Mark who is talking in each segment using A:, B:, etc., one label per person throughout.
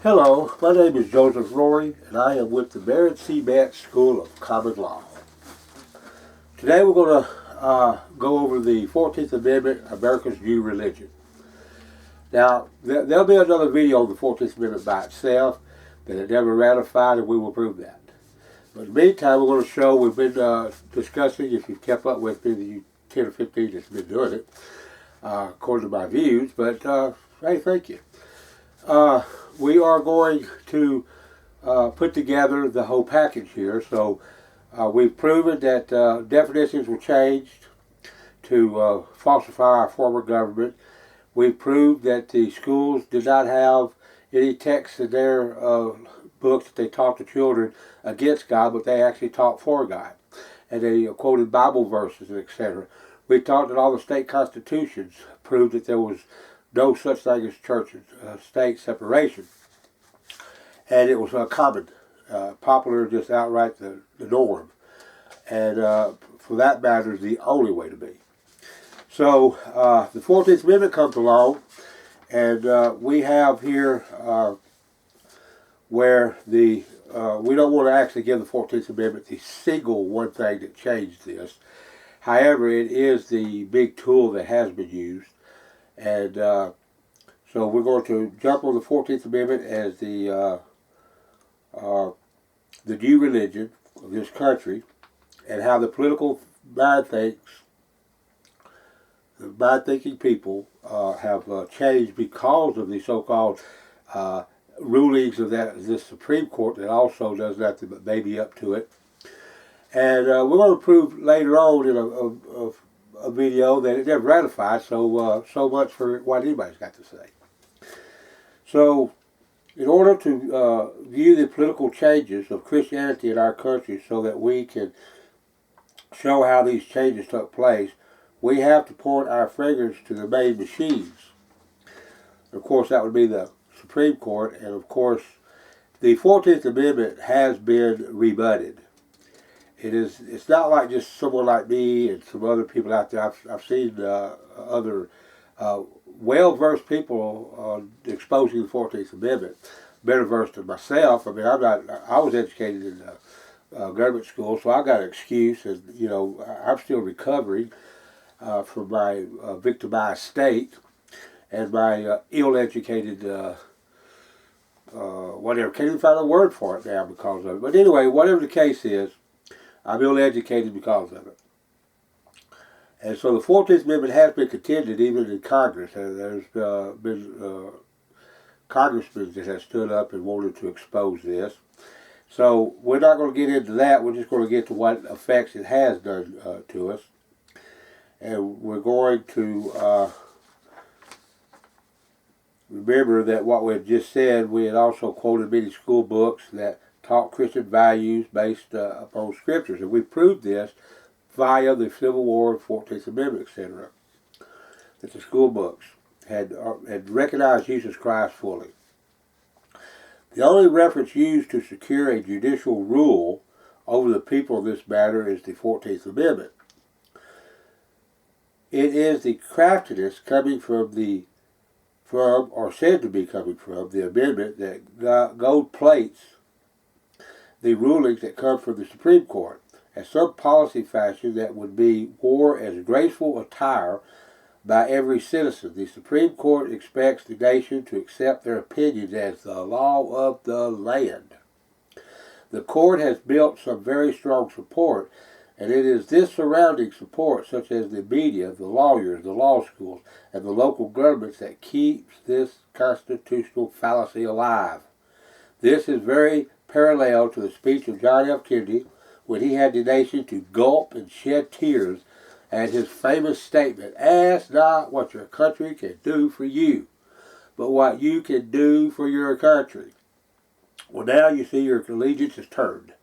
A: Hello, my name is Joseph Rory, and I am with the Barrett C. Betts School of Common Law. Today we're going to go over the 14th Amendment, America's New Religion. Now, there'll be another video on the 14th Amendment by itself that it never ratified, and we will prove that. But in the meantime, we're going to show, we've been discussing, if you've kept up with me, the 10 or 15 that's been doing it, according to my views, but hey, thank you. We are going to put together the whole package here. So we've proven that definitions were changed to falsify our former government. We've proved that the schools did not have any text in their books that they taught the children against God, but they actually taught for God. And they quoted Bible verses, etc. We taught that all the state constitutions proved that there was no such thing as church and state separation. And it was common, popular, just outright the norm. And for that matter, the only way to be. So the 14th Amendment comes along, and we have here where the we don't want to actually give the 14th Amendment the single one thing that changed this. However, it is the big tool that has been used. And so we're going to jump on the 14th Amendment as the new religion of this country, and how the political mind thinks, the mind-thinking people have changed because of the so-called rulings of this Supreme Court that also does nothing but baby up to it. And we're going to prove later on in a video that it never ratified, so much for what anybody's got to say. So, in order to view the political changes of Christianity in our country so that we can show how these changes took place, we have to point our fingers to the main machines. Of course, that would be the Supreme Court, and of course, the 14th Amendment has been rebutted. It's not like just someone like me and some other people out there. I've seen other well-versed people exposing the 14th Amendment, better versed than myself. I mean, I was educated in government school, so I got an excuse, and I'm still recovering from my victimized state and my ill-educated whatever. Can't even find a word for it now because of it. But anyway, whatever the case is, I'm ill-educated because of it. And so the 14th Amendment has been contended even in Congress. There's been congressmen that have stood up and wanted to expose this. So we're not going to get into that. We're just going to get to what effects it has done to us. And we're going to remember that what we had just said, we had also quoted many school books that taught Christian values based upon scriptures. And we proved this via the Civil War, 14th Amendment, etc. That the school books had recognized Jesus Christ fully. The only reference used to secure a judicial rule over the people of this matter is the 14th Amendment. It is the craftiness coming from or said to be coming from, the amendment that gold plates the rulings that come from the Supreme Court as some policy fashion that would be wore as graceful attire by every citizen. The Supreme Court expects the nation to accept their opinions as the law of the land. The court has built some very strong support, and it is this surrounding support, such as the media, the lawyers, the law schools, and the local governments, that keeps this constitutional fallacy alive. This is very parallel to the speech of John F. Kennedy when he had the nation to gulp and shed tears at his famous statement, "Ask not what your country can do for you, but what you can do for your country." Well, now you see your allegiance is turned.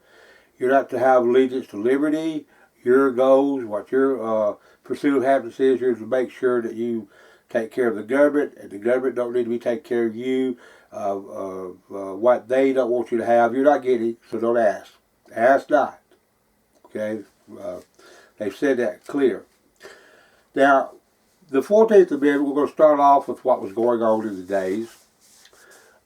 A: You're not to have allegiance to liberty, your goals, what your pursuit of happiness is. You're to make sure that you take care of the government, and the government don't need to be taking care of you. What they don't want you to have, you're not getting, so don't ask. Ask not. Okay? They've said that clear. Now, the 14th Amendment, we're going to start off with what was going on in the days.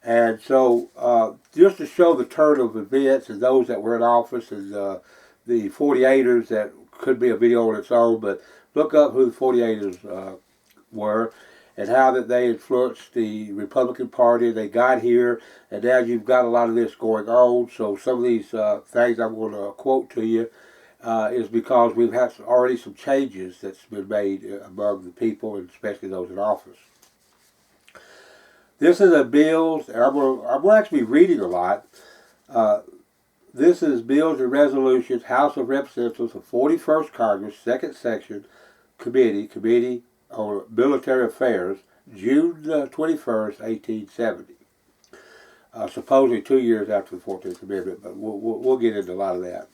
A: And so, just to show the turn of events and those that were in office and the 48ers, that could be a video on its own, but look up who the 48ers were and how that they influenced the Republican Party. They got here, and now you've got a lot of this going on. So some of these things I'm going to quote to you is because we've had already some changes that's been made among the people, and especially those in office. This is a bills, and I'm going to actually be reading a lot. This is bills and resolutions, House of Representatives of 41st Congress, 2nd Section, Committee on Military Affairs, June 21st, 1870. Supposedly 2 years after the 14th Amendment, but we'll get into a lot of that.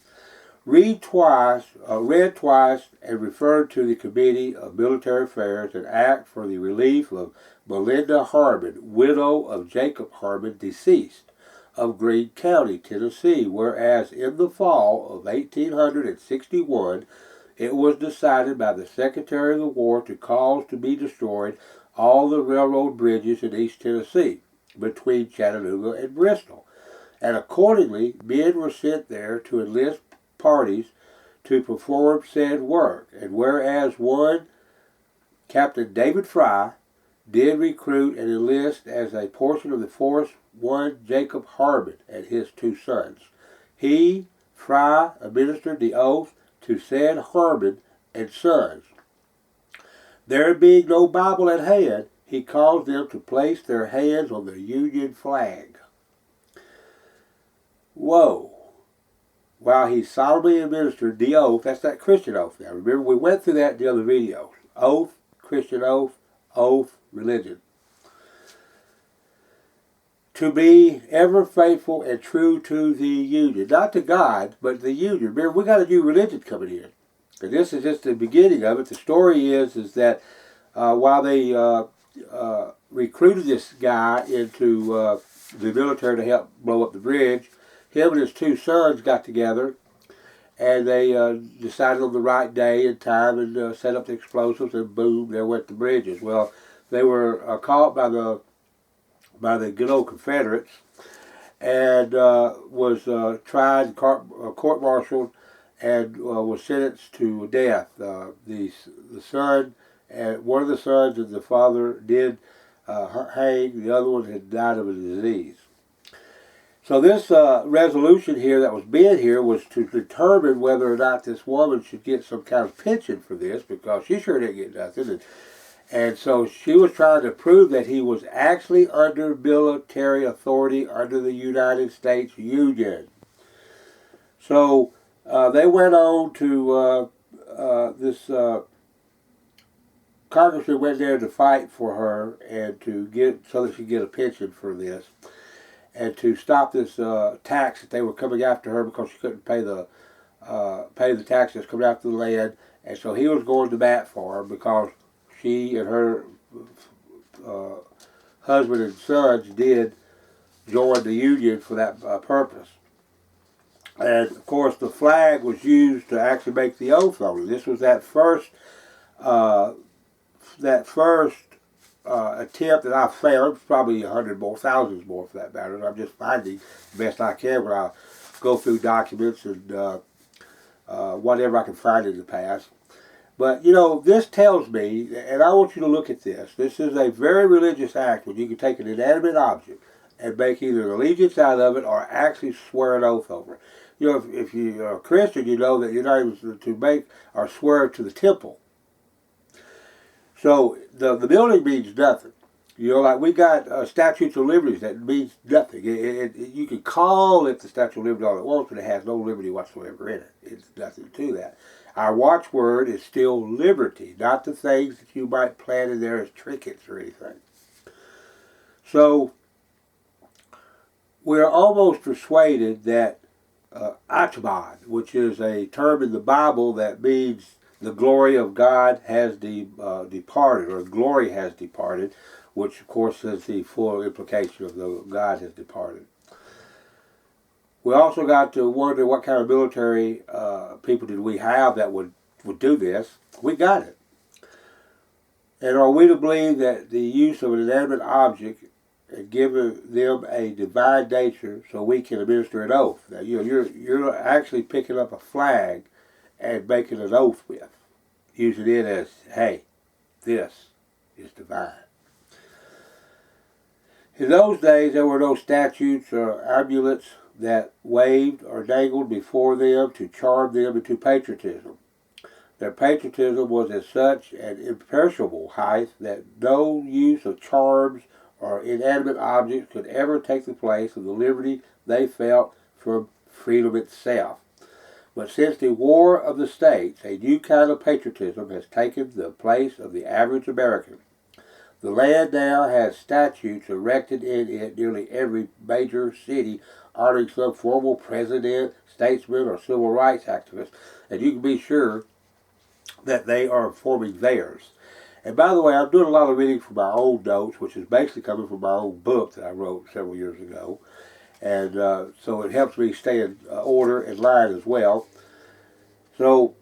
A: Read twice, and referred to the Committee of Military Affairs an act for the relief of Melinda Harmon, widow of Jacob Harmon, deceased, of Greene County, Tennessee, whereas in the fall of 1861, it was decided by the Secretary of the War to cause to be destroyed all the railroad bridges in East Tennessee between Chattanooga and Bristol. And accordingly, men were sent there to enlist parties to perform said work. And whereas one, Captain David Fry, did recruit and enlist as a portion of the force one Jacob Harmon and his 2 sons. He, Fry, administered the oath to said Harmon and sons. There being no Bible at hand, he caused them to place their hands on the Union flag. Whoa. While he solemnly administered the oath, that's that Christian oath now. Remember, we went through that in the other videos. Oath, Christian oath, religion. To be ever faithful and true to the Union. Not to God, but the Union. Remember, we got a new religion coming in. And this is just the beginning of it. The story is that while they recruited this guy into the military to help blow up the bridge, him and his 2 sons got together, and they decided on the right day and time and set up the explosives, and boom, there went the bridges. Well, they were caught by the good old Confederates and was tried, court-martialed, and was sentenced to death. The son, and one of the sons and the father did hang. The other one had died of a disease. So this resolution here that was being here was to determine whether or not this woman should get some kind of pension for this, because she sure didn't get nothing. And so she was trying to prove that he was actually under military authority under the United States Union. So they went on to this congressman went there to fight for her and to get so that she could get a pension for this, and to stop this tax that they were coming after her because she couldn't pay the taxes coming after the land. And so he was going to bat for her because she and her husband and sons did join the Union for that purpose. And of course the flag was used to actually make the oath on it. This was that first attempt that I found, probably 100 more, thousands more for that matter. I'm just finding the best I can when I go through documents and whatever I can find in the past. But, you know, this tells me, and I want you to look at this, this is a very religious act when you can take an inanimate object and make either an allegiance out of it or actually swear an oath over it. You know, if you're a Christian, you know that you're not able to make or swear to the temple. So the building means nothing. You know, like we got statutes of liberties that means nothing. You can call it the Statue of Liberty all it wants, but it has no liberty whatsoever in it. It's nothing to that. Our watchword is still liberty, not the things that you might plant in there as trinkets or anything. So we're almost persuaded that Atbad, which is a term in the Bible that means the glory of God has departed, or glory has departed, which of course is the full implication of the God has departed. We also got to wonder what kind of military people did we have that would do this. We got it. And are we to believe that the use of an inanimate object and giving them a divine nature so we can administer an oath. Now, you're actually picking up a flag and making an oath with, using it as, hey, this is divine. In those days, there were no statutes or amulets that waved or dangled before them to charm them into patriotism. Their patriotism was as such an imperishable height that no use of charms or inanimate objects could ever take the place of the liberty they felt from freedom itself. But since the War of the States, a new kind of patriotism has taken the place of the average American. The land now has statues erected in it nearly every major city honoring some formal president, statesman, or civil rights activist, and you can be sure that they are forming theirs. And by the way, I'm doing a lot of reading from my own notes, which is basically coming from my own book that I wrote several years ago. And so it helps me stay in order and line as well. So,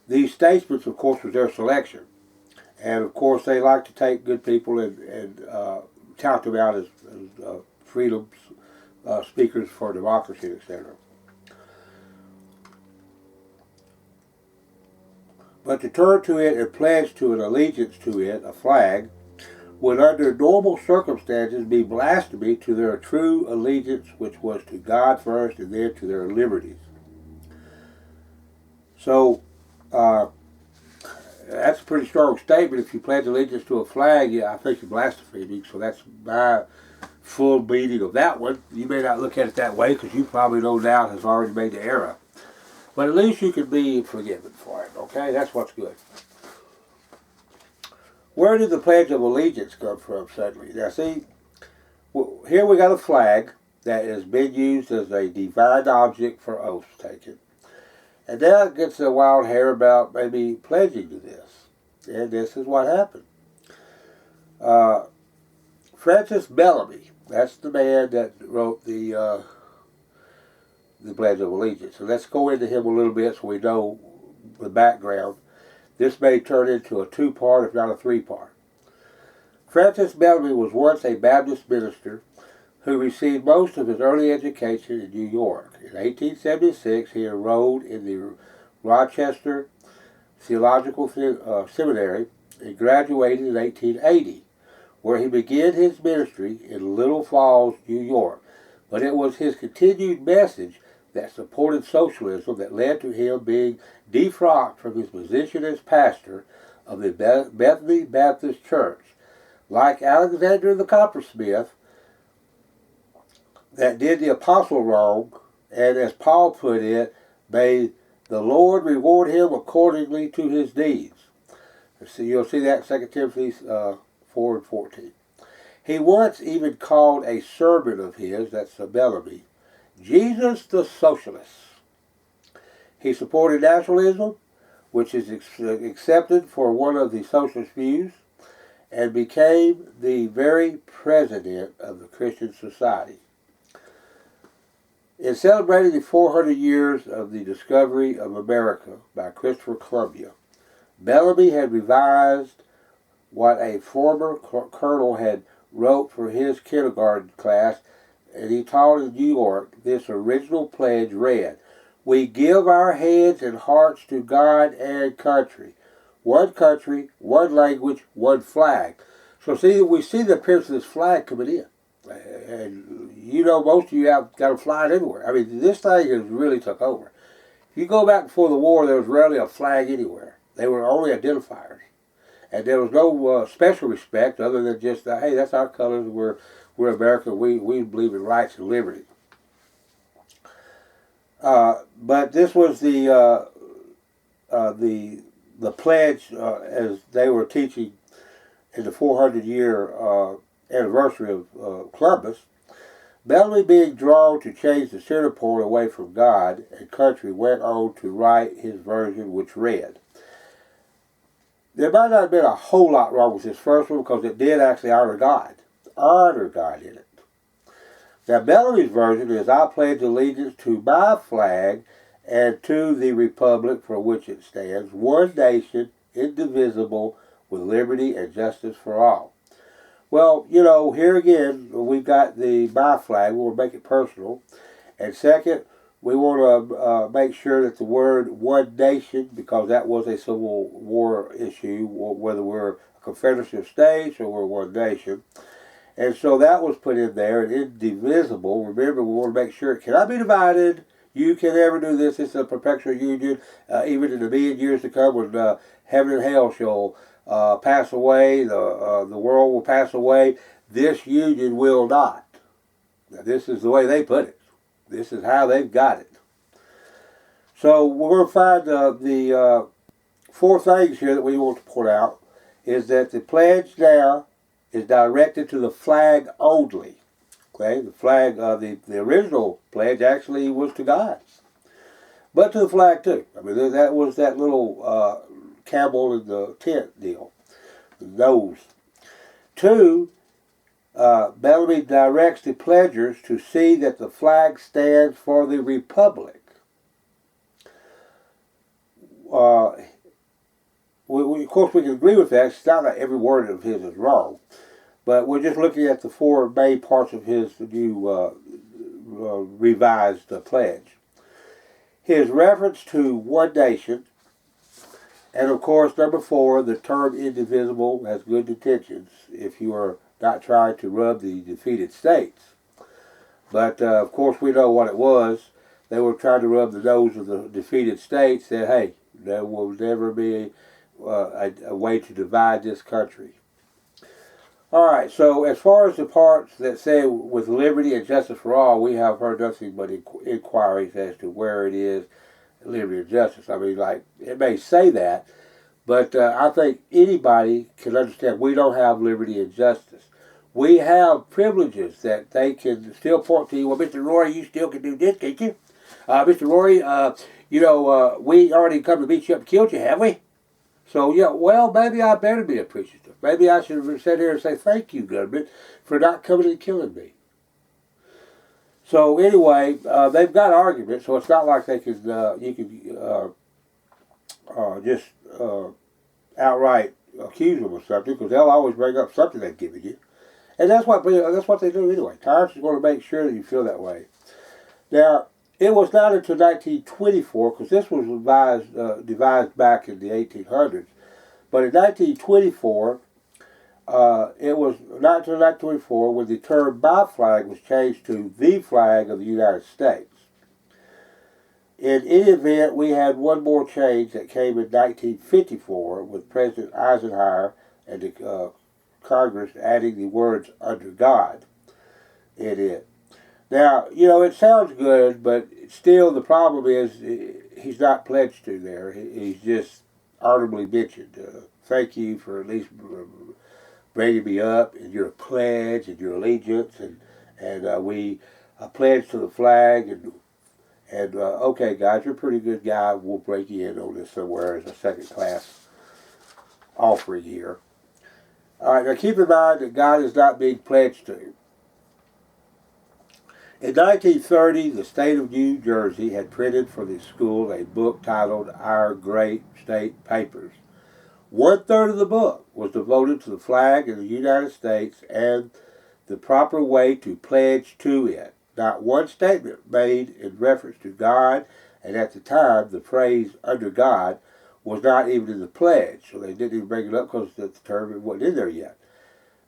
A: these statesmen, of course, was their selection. And, of course, they like to take good people and tout them out as freedom speakers for democracy, etc. But to turn to it and pledge to an allegiance to it, a flag, would under normal circumstances be blasphemy to their true allegiance, which was to God first and then to their liberties. So, that's a pretty strong statement. If you pledge allegiance to a flag, yeah, I think you're blaspheming. So that's my full meaning of that one. You may not look at it that way because you probably no doubt has already made the error. But at least you can be forgiven for it, okay? That's what's good. Where did the Pledge of Allegiance come from suddenly? Now see, here we got a flag that has been used as a divine object for oath taking. And now it gets a wild hair about maybe pledging to this. And this is what happened. Francis Bellamy, that's the man that wrote the Pledge of Allegiance. And let's go into him a little bit so we know the background. This may turn into a two-part, if not a three-part. Francis Bellamy was once a Baptist minister who received most of his early education in New York. In 1876, he enrolled in the Rochester Theological Seminary and graduated in 1880, where he began his ministry in Little Falls, New York. But it was his continued message that supported socialism that led to him being defrocked from his position as pastor of the Bethany Baptist Church. Like Alexander the Coppersmith, that did the apostle wrong, and as Paul put it, may the Lord reward him accordingly to his deeds. So you'll see that in 2 Timothy 4 and 14. He once even called a sermon of his, that's Bellamy, Jesus the Socialist. He supported nationalism, which is accepted for one of the socialist views, and became the very president of the Christian Society. In celebrating the 400 years of the discovery of America by Christopher Columbus, Bellamy had revised what a former colonel had wrote for his kindergarten class, and he taught in New York. This original pledge read, "We give our heads and hearts to God and country, one language, one flag." So see, we see the appearance of this flag coming in. And you know, most of you have got to fly it everywhere. I mean, this thing has really took over. If you go back before the war, there was rarely a flag anywhere. They were only identifiers. And there was no special respect other than just, hey, that's our colors, we're American, we believe in rights and liberty. But this was the pledge as they were teaching in the 400-year anniversary of Columbus. Bellamy, being drawn to change the center point away from God and country, went on to write his version, which read, there might not have been a whole lot wrong with this first one because it did actually honor God in it. Now Bellamy's version is, I pledge allegiance to my flag and to the republic for which it stands, one nation, indivisible, with liberty and justice for all. Well, you know, here again, we've got my flag. We want to make it personal. And second, we want to make sure that the word one nation, because that was a Civil War issue, whether we're a confederacy of states or we're one nation. And so that was put in there, and indivisible. Remember, we want to make sure it cannot be divided. You can never do this. It's a perpetual union, even in the million years to come when heaven and hell shall pass away, the world will pass away. This union will not. Now, this is the way they put it. This is how they've got it. So we're going to find the four things here that we want to point out is that the pledge now is directed to the flag only. Okay, the flag, the original pledge actually was to God, but to the flag too. I mean, that was that little camel in the tent deal, the nose. Two, Bellamy directs the pledgers to see that the flag stands for the Republic. Of course, we can agree with that. It's not that every word of his is wrong. But we're just looking at the four main parts of his new revised pledge. His reference to one nation, and of course, number four, the term indivisible has good intentions if you are not trying to rub the defeated states. But of course, we know what it was. They were trying to rub the nose of the defeated states that, hey, there will never be a way to divide this country. All right, so as far as the parts that say with liberty and justice for all, we have heard nothing but inquiries as to where it is, liberty and justice. I mean, like, it may say that, but I think anybody can understand we don't have liberty and justice. We have privileges that they can still point to you. Well, Mr. Rory, you still can do this, can't you? Mr. Rory, we already come to beat you up and killed you, have we? So, yeah, well, maybe I better be appreciative. Maybe I should have sat here and say, thank you, government, for not coming and killing me. So, anyway, they've got arguments, so it's not like they could, you can just outright accuse them of something, because they'll always bring up something they've given you. And that's what they do anyway. Tyrants is going to make sure that you feel that way. Now, it was not until 1924, because this was devised back in the 1800s, but in 1924, it was not until 1924 when the term my flag was changed to the flag of the United States. In any event, we had one more change that came in 1954 with President Eisenhower and the Congress adding the words under God in it. Now, you know, it sounds good, but still the problem is he's not pledged to there. He's just honorably mentioned. Thank you for at least bringing me up in your pledge and your allegiance, and we pledge to the flag, and okay, guys, you're a pretty good guy. We'll break you in on this somewhere as a second-class offering here. All right, now keep in mind that God is not being pledged to. In 1930, the state of New Jersey had printed for the school a book titled Our Great State Papers. 1/3 of the book was devoted to the flag of the United States and the proper way to pledge to it. Not one statement made in reference to God, and at the time, the phrase under God was not even in the pledge, so they didn't even bring it up because the term wasn't in there yet.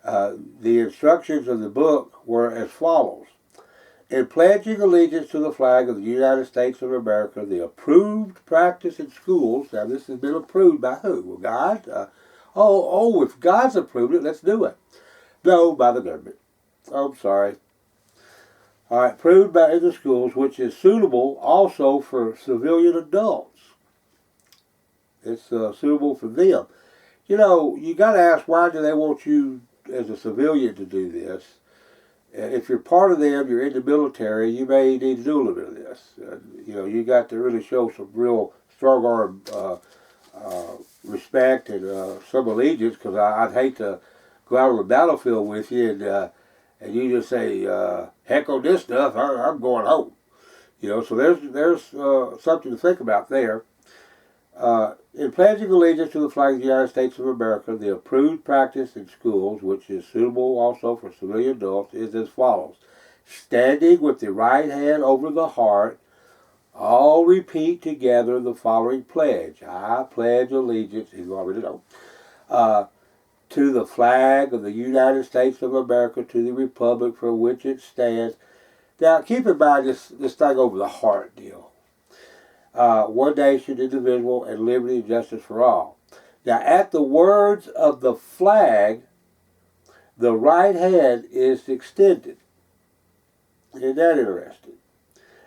A: The instructions of the book were as follows. In pledging allegiance to the flag of the United States of America, the approved practice in schools, now this has been approved by who? Well, God? If God's approved it, let's do it. No, by the government. Oh, I'm sorry. All right, approved by in the schools, which is suitable also for civilian adults. It's suitable for them. You know, you got to ask, why do they want you as a civilian to do this? If you're part of them, you're in the military, you may need to do a little bit of this. You got to really show some real strong arm respect and some allegiance, because I'd hate to go out on the battlefield with you and you just say, heck on this stuff, I'm going home. So there's something to think about there. In pledging allegiance to the flag of the United States of America, the approved practice in schools, which is suitable also for civilian adults, is as follows. Standing with the right hand over the heart, all repeat together the following pledge. I pledge allegiance, you already know, to the flag of the United States of America, to the republic for which it stands. Now, keep in mind this thing over the heart deal. One nation, indivisible, and liberty and justice for all. Now, at the words of the flag, the right hand is extended. Isn't that interesting?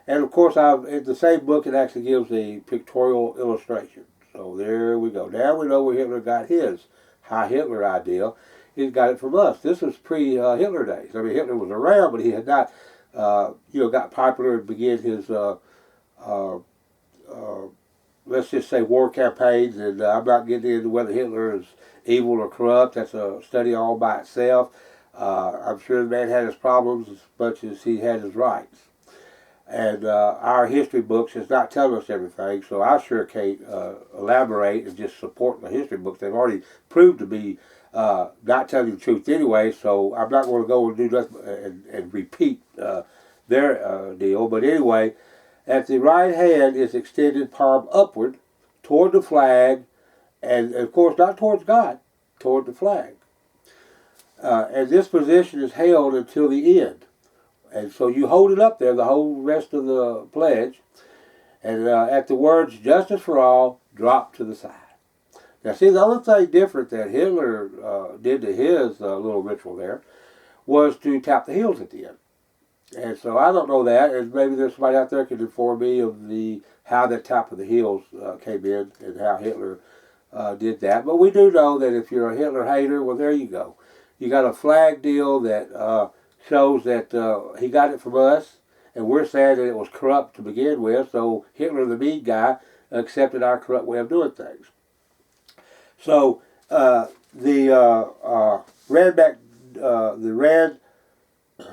A: And of course, in the same book, it actually gives a pictorial illustration. So there we go. Now we know where Hitler got his High Hitler idea. He got it from us. This was pre-Hitler days. I mean, Hitler was around, but he had not, got popular and began his, let's just say, war campaigns. And I'm not getting into whether Hitler is evil or corrupt. That's a study all by itself. I'm sure the man had his problems as much as he had his rights. And our history books is not telling us everything, so I sure can't elaborate and just support the history books. They've already proved to be not telling the truth anyway, so I'm not going to go and do nothing and repeat their deal. But anyway, at the right hand is extended palm upward toward the flag, and of course not towards God, toward the flag. And this position is held until the end. And so you hold it up there the whole rest of the pledge, and at the words "justice for all," drop to the side. Now see, the only thing different that Hitler did to his little ritual there was to tap the heels at the end. And so I don't know that, and maybe there's somebody out there can inform me of how that tap of the heels came in and how Hitler did that. But we do know that if you're a Hitler hater, well, there you go. You got a flag deal that shows that he got it from us, and we're saying that it was corrupt to begin with, so Hitler, the mean guy, accepted our corrupt way of doing things. So the Rand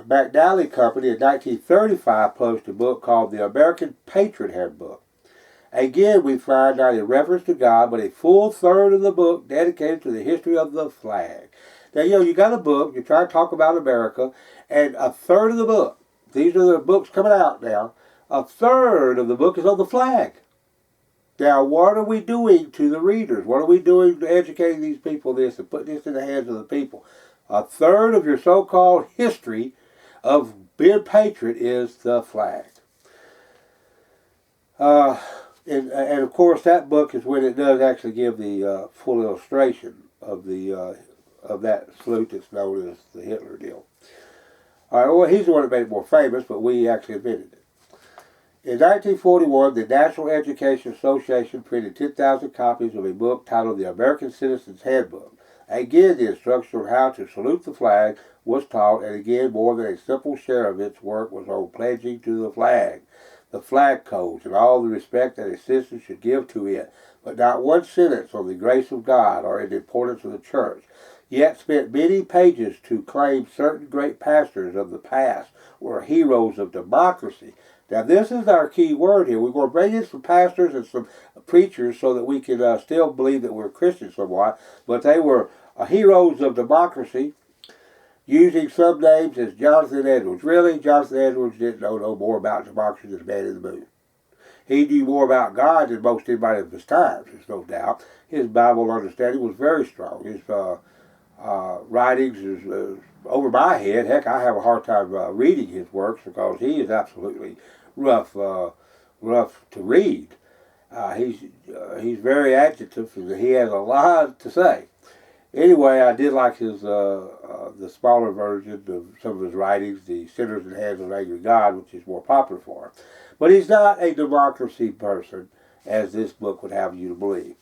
A: McNally Company in 1935 published a book called The American Patriot Handbook. Again, we find not a reference to God, but a full third of the book dedicated to the history of the flag. Now, you got a book, you try to talk about America, and a third of the book, these are the books coming out now, a third of the book is on the flag. Now, what are we doing to the readers? What are we doing to educating these people this and putting this in the hands of the people? A third of your so-called history of being patriot is the flag. And of course, that book is when it does actually give the full illustration of that salute that's known as the Hitler deal. All right, well, he's the one that made it more famous, but we actually invented it. In 1941, the National Education Association printed 10,000 copies of a book titled The American Citizen's Handbook. Again, the instruction on how to salute the flag was taught, and again, more than a simple share of its work was on pledging to the flag codes, and all the respect that a citizen should give to it, but not one sentence on the grace of God or in the importance of the church. Yet spent many pages to claim certain great pastors of the past were heroes of democracy. Now, this is our key word here. We're going to bring in some pastors and some preachers so that we can still believe that we're Christians somewhat, but they were heroes of democracy, using some names as Jonathan Edwards. Really, Jonathan Edwards didn't know no more about democracy than the man in the moon. He knew more about God than most anybody of his times, there's no doubt. His Bible understanding was very strong. His writings is over my head. Heck, I have a hard time reading his works because he is absolutely rough to read. He's very adjective, and he has a lot to say. Anyway, I did like his the smaller version of some of his writings, The Sinners in the Hands of an Angry God, which is more popular for him. But he's not a democracy person, as this book would have you to believe.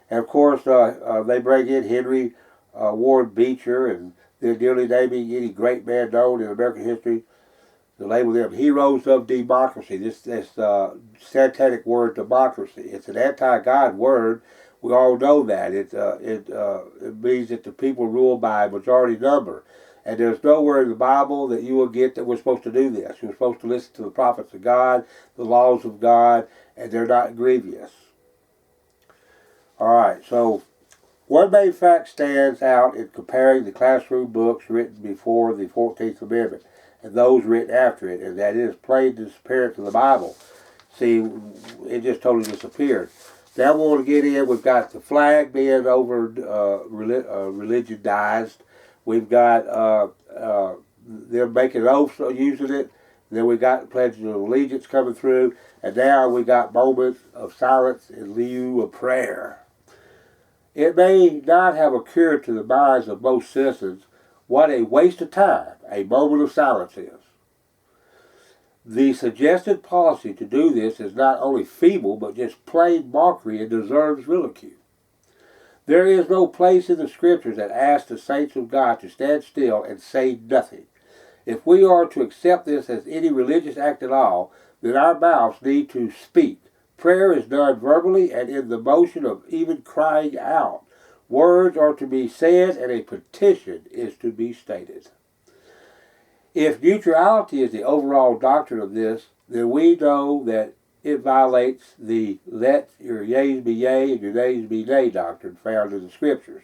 A: And of course, they bring in Henry Ward Beecher, and they're nearly naming any great man known in American history. They label them heroes of democracy. This satanic word, democracy. It's an anti-God word. We all know that. It means that the people rule by a majority number. And there's nowhere in the Bible that you will get that we're supposed to do this. We're supposed to listen to the prophets of God, the laws of God, and they're not grievous. All right, so one main fact stands out in comparing the classroom books written before the 14th Amendment and those written after it, and that is plain disappearance of the Bible. See, it just totally disappeared. Now we want to get in. We've got the flag being over religionized. We've got they're making oaths using it. Then we got the Pledge of Allegiance coming through, and now we got moments of silence in lieu of prayer. It may not have occurred to the minds of most citizens what a waste of time a moment of silence is. The suggested policy to do this is not only feeble, but just plain mockery and deserves ridicule. There is no place in the Scriptures that asks the saints of God to stand still and say nothing. If we are to accept this as any religious act at all, then our mouths need to speak. Prayer is done verbally and in the motion of even crying out. Words are to be said and a petition is to be stated. If neutrality is the overall doctrine of this, then we know that it violates the let your yeas be yea and your nays be nay doctrine found in the Scriptures.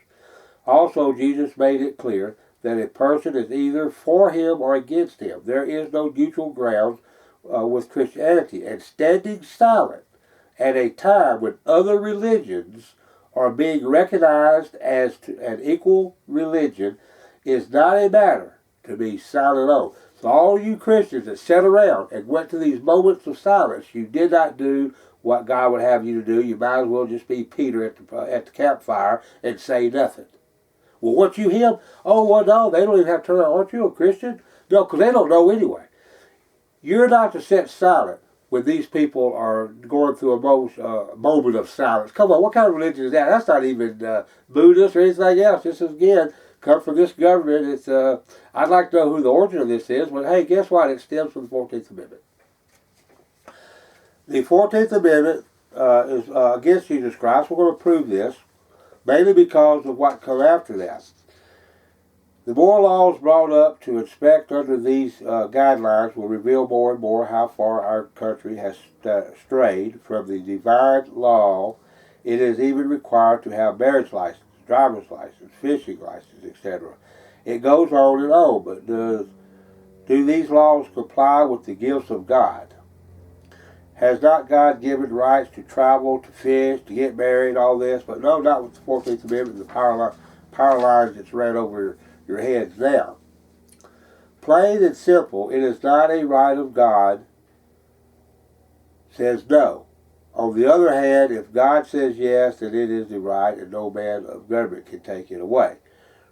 A: Also, Jesus made it clear that a person is either for him or against him. There is no neutral ground with Christianity, and standing silent at a time when other religions are being recognized as an equal religion is not a matter to be silent on. So all you Christians that sat around and went to these moments of silence, you did not do what God would have you to do. You might as well just be Peter at the campfire and say nothing. Well, weren't you him? Oh, well, no, they don't even have to turn around. Aren't you a Christian? No, because they don't know anyway. You're not to sit silent when these people are going through a moment of silence. Come on, what kind of religion is that? That's not even Buddhist or anything else. This is, again, come from this government. It's I'd like to know who the origin of this is, but hey, guess what? It stems from the 14th Amendment. The 14th Amendment is against Jesus Christ. We're going to prove this, mainly because of what come after that. The more laws brought up to inspect under these guidelines will reveal more and more how far our country has strayed from the divine law. It is even required to have marriage license, driver's license, fishing license, etc. It goes on and on, but do these laws comply with the gifts of God? Has not God given rights to travel, to fish, to get married, all this? But no, not with the 14th Amendment, the power lines that's right over your heads now. Plain and simple, it is not a right of God, says no. On the other hand, if God says yes, then it is the right and no man of government can take it away.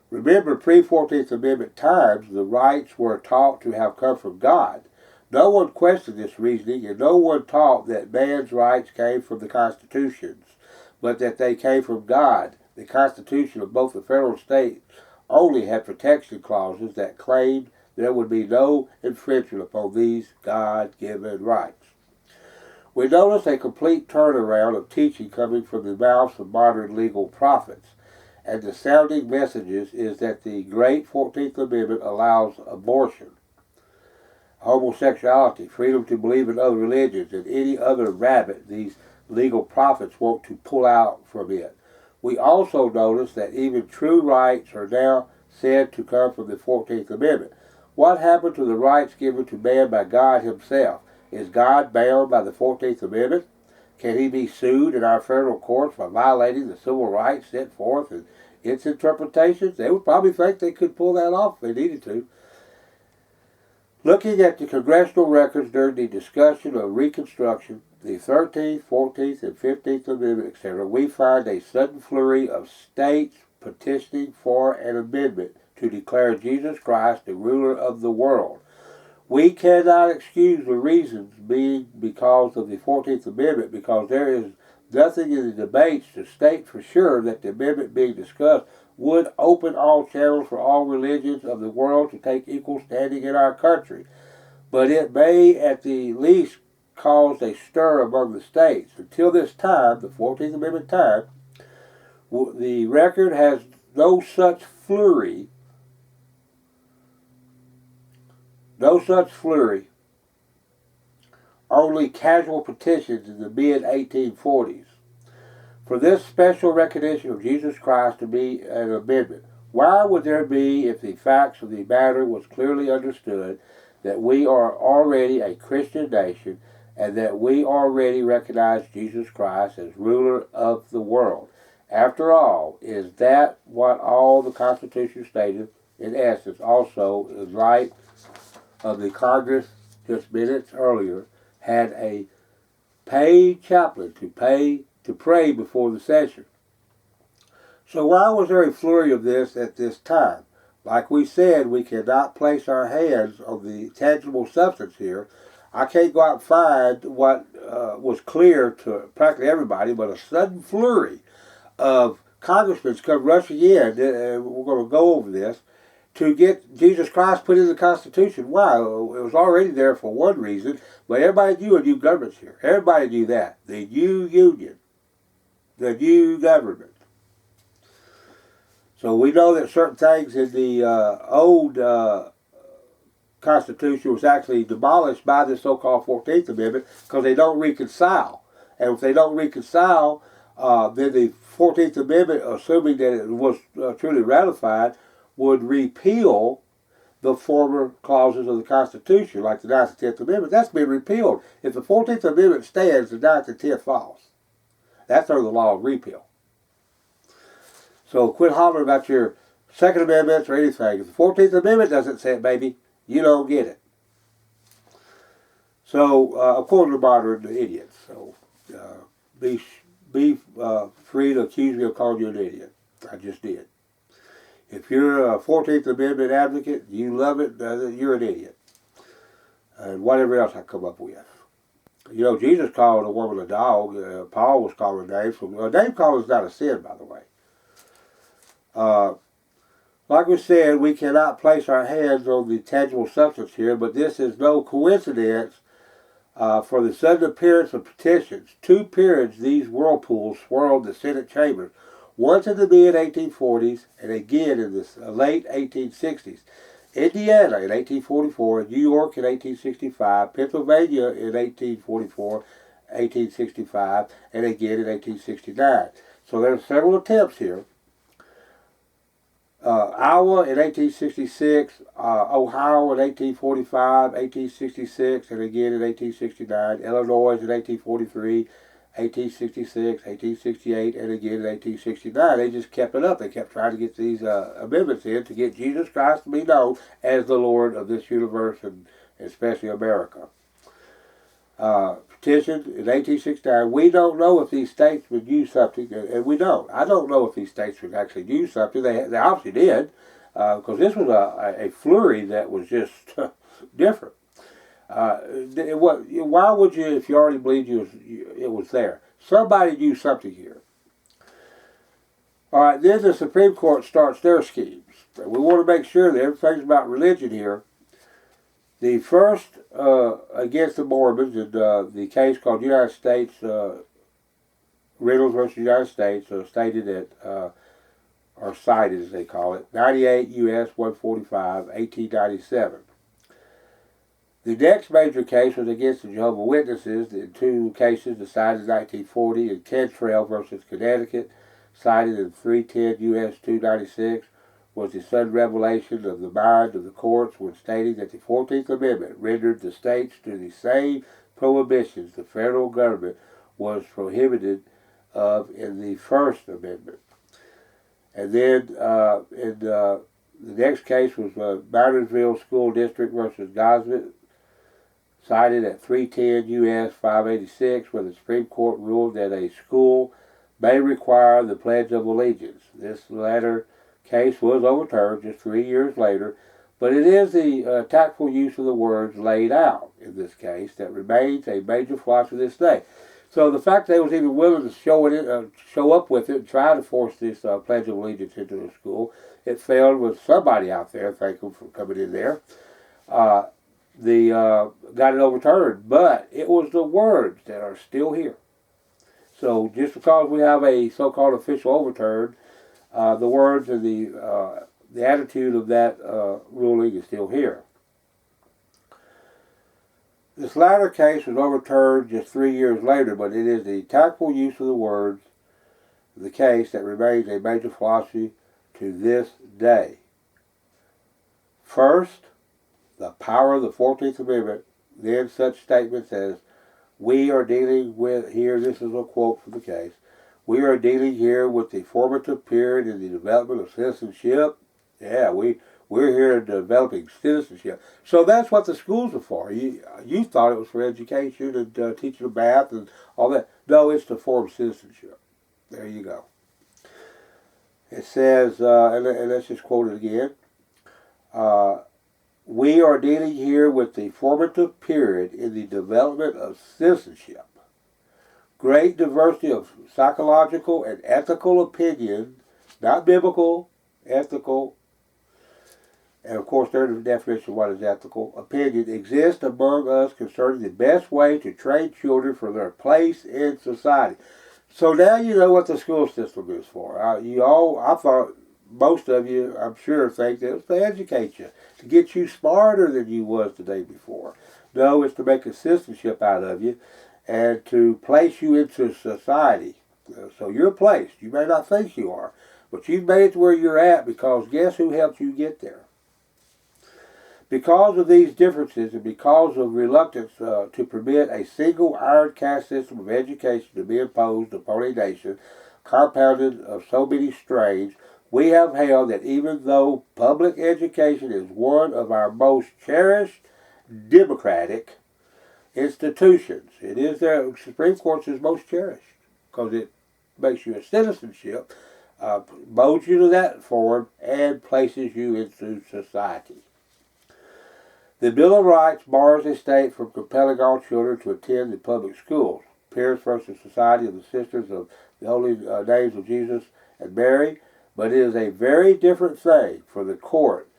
A: Remember, pre-14th Amendment times, the rights were taught to have come from God. No one questioned this reasoning, and no one taught that man's rights came from the constitutions, but that they came from God. The Constitution of both the federal and state only had protection clauses that claimed there would be no infringement upon these God-given rights. We notice a complete turnaround of teaching coming from the mouths of modern legal prophets, and the sounding messages is that the great 14th Amendment allows abortion, homosexuality, freedom to believe in other religions, and any other rabbit these legal prophets want to pull out from it. We also notice that even true rights are now said to come from the 14th Amendment. What happened to the rights given to man by God himself? Is God bound by the 14th Amendment? Can he be sued in our federal courts for violating the civil rights set forth in its interpretations? They would probably think they could pull that off if they needed to. Looking at the congressional records during the discussion of Reconstruction, the 13th, 14th, and 15th Amendment, etc., we find a sudden flurry of states petitioning for an amendment to declare Jesus Christ the ruler of the world. We cannot excuse the reasons being because of the 14th Amendment, because there is nothing in the debates to state for sure that the amendment being discussed would open all channels for all religions of the world to take equal standing in our country. But it may at the least cause a stir among the states. Until this time, the 14th Amendment time, the record has no such flurry, only casual petitions in the mid-1840s. for this special recognition of Jesus Christ to be an amendment. Why would there be if the facts of the matter was clearly understood that we are already a Christian nation and that we already recognize Jesus Christ as ruler of the world? After all, is that what all the Constitution stated in essence? Also, in light of the Congress just minutes earlier had a paid chaplain to pray before the session. So why was there a flurry of this at this time? Like we said, we cannot place our hands on the tangible substance here. I can't go out and find what was clear to practically everybody, but a sudden flurry of congressmen come rushing in, and we're going to go over this, to get Jesus Christ put in the Constitution. Wow, it was already there for one reason, but everybody knew a new government's here. Everybody knew that. The new union, the new government. So we know that certain things in the old Constitution was actually demolished by the so-called 14th Amendment because they don't reconcile. And if they don't reconcile, then the 14th Amendment, assuming that it was truly ratified, would repeal the former clauses of the Constitution, like the 9th and 10th Amendment. That's been repealed. If the 14th Amendment stands, the 9th and 10th falls. That's under the law of repeal. So quit hollering about your Second Amendments or anything. If the 14th Amendment doesn't say it, baby, you don't get it. So, according to modern idiots, so be free to accuse me of calling you an idiot. I just did. If you're a 14th Amendment advocate, you love it, you're an idiot. And whatever else I come up with. You know, Jesus called a woman a dog. Paul was calling names. Name calling is not a sin, by the way. Like we said, we cannot place our hands on the tangible substance here, but this is no coincidence for the sudden appearance of petitions. 2 periods these whirlpools swirled the Senate chambers, once in the mid-1840s and again in the late 1860s. Indiana in 1844, New York in 1865, Pennsylvania in 1844, 1865, and again in 1869. So there are several attempts here. Iowa in 1866, Ohio in 1845, 1866, and again in 1869, Illinois in 1843, 1866, 1868, and again in 1869. They just kept it up. They kept trying to get these amendments in to get Jesus Christ to be known as the Lord of this universe and especially America. Petition in 1869. We don't know if these states would use something, and we don't. I don't know if these states would actually use something. They obviously did, because this was a flurry that was just different. Why would you, if you already believed it was there? Somebody knew something here. All right, then the Supreme Court starts their schemes. We want to make sure that everything's about religion here. The first against the Mormons in the case called United States, Reynolds versus United States, stated that, or cited as they call it, 98 U.S. 145, 1897. The next major case was against the Jehovah's Witnesses in 2 cases decided in 1940 in Cantrell versus Connecticut, cited in 310 U.S. 296, was the sudden revelation of the mind of the courts when stating that the 14th Amendment rendered the states to the same prohibitions the federal government was prohibited of in the First Amendment. And then the next case was Martinsville School District versus Gosnett, cited at 310 U.S. 586, where the Supreme Court ruled that a school may require the Pledge of Allegiance. This latter case was overturned just 3 years later, but it is the tactful use of the words laid out in this case that remains a major flaw to this day. So the fact that they was even willing to show up with it and try to force this Pledge of Allegiance into the school, it failed with somebody out there, thank them for coming in there, got it overturned. But it was the words that are still here. So just because we have a so-called official overturn, the words and the attitude of that ruling is still here. This latter case was overturned just 3 years later, but it is the tactful use of the words the case that remains a major philosophy to this day. First, the power of the 14th Amendment, then such statements as, we are dealing with here, this is a quote from the case, we are dealing here with the formative period in the development of citizenship. Yeah, we're here developing citizenship. So that's what the schools are for. You thought it was for education and teaching them math and all that. No, it's to form citizenship. There you go. It says, and let's just quote it again. We are dealing here with the formative period in the development of citizenship. Great diversity of psychological and ethical opinion, not biblical, ethical, and of course there's the definition of what is ethical, opinion exists among us concerning the best way to train children for their place in society. So now you know what the school system is for. I thought most of you, I'm sure, think that it's to educate you, to get you smarter than you was the day before. No, it's to make a citizenship out of you and to place you into society. So you're placed. You may not think you are, but you've made it to where you're at because guess who helped you get there? Because of these differences and because of reluctance to permit a single iron caste system of education to be imposed upon a nation, compounded of so many strains, we have held that even though public education is one of our most cherished democratic institutions, it is the Supreme Court's most cherished because it makes you a citizenship, molds you to that form, and places you into society. The Bill of Rights bars a state from compelling all children to attend the public schools. Pierce versus Society of the Sisters of the Holy Names of Jesus and Mary. But it is a very different thing for the court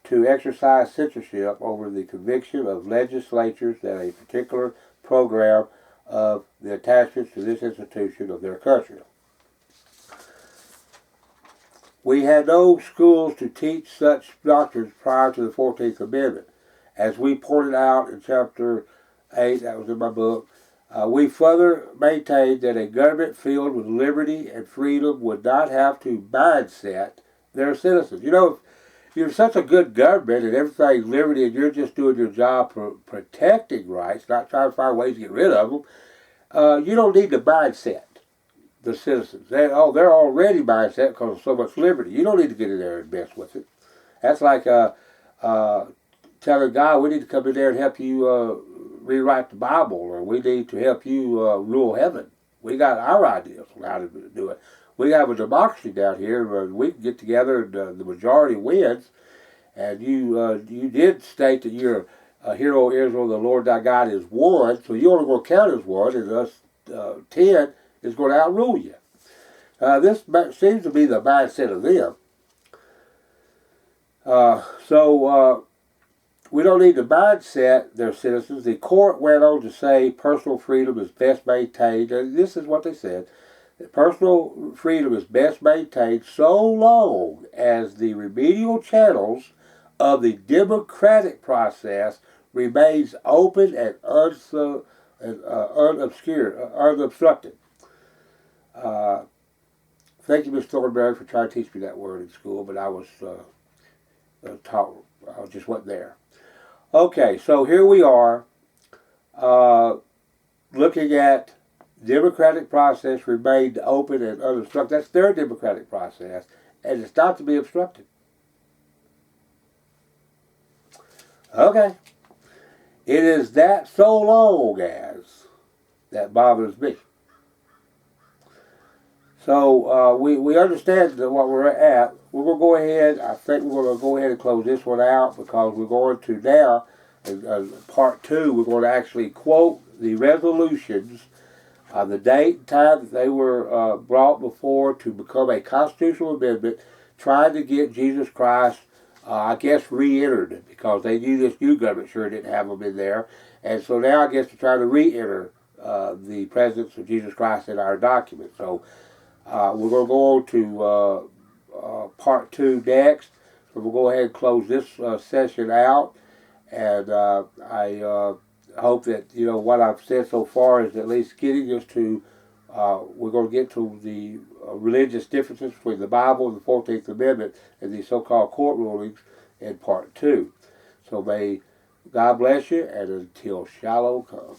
A: to exercise censorship over the conviction of legislatures that a particular program of the attachments to this institution of their country. We had no schools to teach such doctrines prior to the 14th Amendment. As we pointed out in chapter 8, that was in my book, we further maintained that a government filled with liberty and freedom would not have to mindset their citizens. You know, if you're such a good government and everything's liberty and you're just doing your job for protecting rights, not trying to find ways to get rid of them, you don't need to mindset the citizens. They're already mindset because of so much liberty. You don't need to get in there and mess with it. That's like telling God, we need to come in there and help you rewrite the Bible, or we need to help you rule heaven. We got our ideas on how to do it. We have a democracy down here where we can get together and the majority wins. And you did state that you're a hero, Israel, the Lord thy God is one, so you're only going to count as one, and us 10 is going to outrule you. This seems to be the mindset of them. We don't need to mindset their citizens. The court went on to say personal freedom is best maintained, and this is what they said, that personal freedom is best maintained so long as the remedial channels of the democratic process remains open and unobstructed. Thank you, Ms. Thornberry, for trying to teach me that word in school, but I was taught, I just wasn't there. Okay, so here we are looking at democratic process remained open and unobstructed. That's their democratic process, and it's not to be obstructed. Okay. It is that so long as that bothers me. So we understand what we're at. We're going to go ahead, I think we're going to go ahead and close this one out because we're going to now, in part 2, we're going to actually quote the resolutions, the date and time that they were brought before to become a constitutional amendment, trying to get Jesus Christ, I guess, re-entered because they knew this new government sure didn't have them in there. And so now I guess they're trying to re-enter the presence of Jesus Christ in our document. So we're going to go on to part 2 next. So we'll go ahead and close this session out. And I hope that, what I've said so far is at least getting us to We're going to get to the religious differences between the Bible and the 14th Amendment and these so-called court rulings in part 2. So may God bless you, and until Shiloh comes.